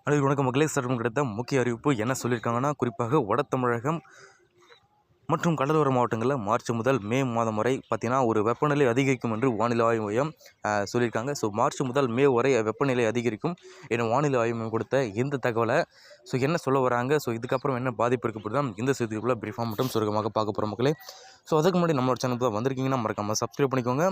அனைவருக்கும் வணக்கம் மக்களே. சற்றும் கிடைத்த முக்கிய அறிவிப்பு என்ன சொல்லியிருக்காங்கன்னா, குறிப்பாக வட தமிழகம் மற்றும் கடலோர மாவட்டங்களில் மார்ச் முதல் மே மாதம் வரை பார்த்தீங்கன்னா ஒரு வெப்பநிலை அதிகரிக்கும் என்று வானிலை ஆய்வு மையம் சொல்லியிருக்காங்க. ஸோ மார்ச் முதல் மே வரை வெப்பநிலை அதிகரிக்கும் என வானிலை ஆய்வு மையம் கொடுத்த இந்த தகவலை என்ன சொல்ல வராங்க, இதுக்கப்புறம் என்ன பாதிப்பு இருக்கப்படுதா இந்த செய்திக்குள்ளே பிரீஃபாக மட்டும் சுருக்கமாக பார்க்க போகிற மக்களே. அதுக்கு முன்னாடி நம்மளோட சேனல் தான் வந்திருக்கீங்கன்னா மறக்காமல் சப்ஸ்கிரைப் பண்ணிக்கோங்க.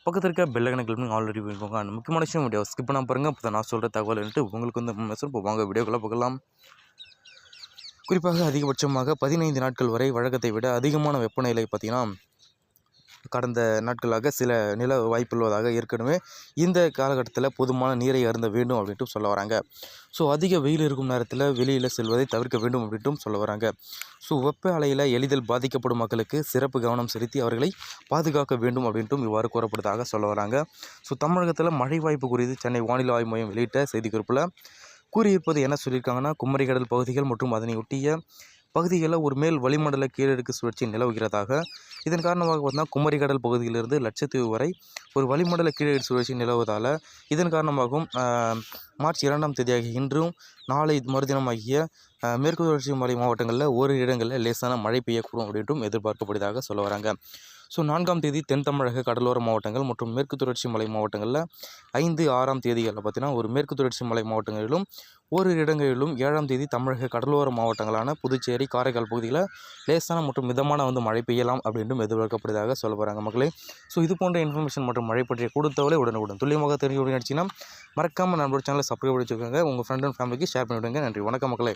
பக்கத்தில் இருக்க பெல் ஐக்கனை கிளிக் பண்ணி ஆல்ரெடி பண்ணிக்கோங்க. அந்த முக்கியமான விஷயம் வீடியோ ஸ்கிப் பண்ணாமல் பாருங்கள். இப்போ நான் சொல்கிற தகவல் உங்களுக்கு வந்து மெசேஜ் வாங்க வீடியோக்குள்ளே பார்க்கலாம். குறிப்பாக அதிகபட்சமாக 15 நாட்கள் வரை வழக்கத்தை விட அதிகமான வெப்பநிலை பார்த்திங்கன்னா கடந்த நாட்களாக சில நில வாய்ப்புள்ளதாக ஏற்கனவே இந்த காலகட்டத்தில் போதுமான நீரை அருந்த வேண்டும் அப்படின்ட்டு சொல்ல வராங்க. அதிக வெயில் இருக்கும் நேரத்தில் வெளியில் செல்வதை தவிர்க்க வேண்டும் அப்படின்ட்டும் சொல்ல வராங்க. வெப்ப அலையில் எளிதில் பாதிக்கப்படும் மக்களுக்கு சிறப்பு கவனம் செலுத்தி அவர்களை பாதுகாக்க வேண்டும் அப்படின்ட்டும் இவ்வாறு கூறப்படுவதாக சொல்ல வராங்க. தமிழகத்தில் மழை வாய்ப்பு குறித்து சென்னை வானிலை ஆய்வு மையம் வெளியிட்ட செய்திக்குறிப்பில் கூறியிருப்பது என்ன சொல்லியிருக்காங்கன்னா, குமரிக்கடல் பகுதிகள் மற்றும் அதனை ஒட்டிய பகுதிகளில் ஒரு மேல் வளிமண்டல கீழடுக்கு சுழற்சி நிலவுகிறதாக. இதன் காரணமாக பார்த்தீங்கன்னா குமரிக்கடல் பகுதியிலிருந்து லட்சத்தீவு வரை ஒரு வளிமண்டல கீழடுக்கு சுழற்சி நிலவுவதால் இதன் காரணமாகவும் மார்ச் 2ஆம் தேதியாகிய இன்றும் நாளை மறுதினமாகிய மேற்கு தொடர்ச்சி மலை மாவட்டங்களில் ஓரிரு இடங்களில் லேசான மழை பெய்யக்கூடும் அப்படின்ட்டும் எதிர்பார்க்கப்படுவதாக சொல்ல வராங்க. 4ஆம் தேதி தென் தமிழக கடலோர மாவட்டங்கள் மற்றும் மேற்கு தொடர்ச்சி மலை மாவட்டங்களில் 5, 6ஆம் தேதிகளில் பார்த்தீங்கன்னா ஒரு மேற்கு தொடர்ச்சி மலை மாவட்டங்களிலும் ஓரிரு இடங்களிலும் 7ஆம் தேதி தமிழக கடலோர மாவட்டங்களான புதுச்சேரி, காரைக்கால் பகுதியில் லேசான மற்றும் மிதமான மழை பெய்யலாம் அப்படின்ட்டும் எதிர்பார்க்கப்படுவதாக சொல்ல போகிறாங்க மக்களே. இது போன்ற இன்ஃபர்மேஷன் மற்றும் மழை பற்றிய கூடுதலை உடனுக்குடன் துல்லியமாக தெரிஞ்சு நினச்சிங்கன்னா மறக்காமல் நம்மளோட சேனலை சப்ஸ்கிரைப் பண்ணி வச்சுக்கோங்க. உங்கள் ஃப்ரெண்ட் அண்ட் ஃபேமிலிக்கு ஷேர் பண்ணிவிடுங்க. நன்றி, வணக்கம் மக்களே.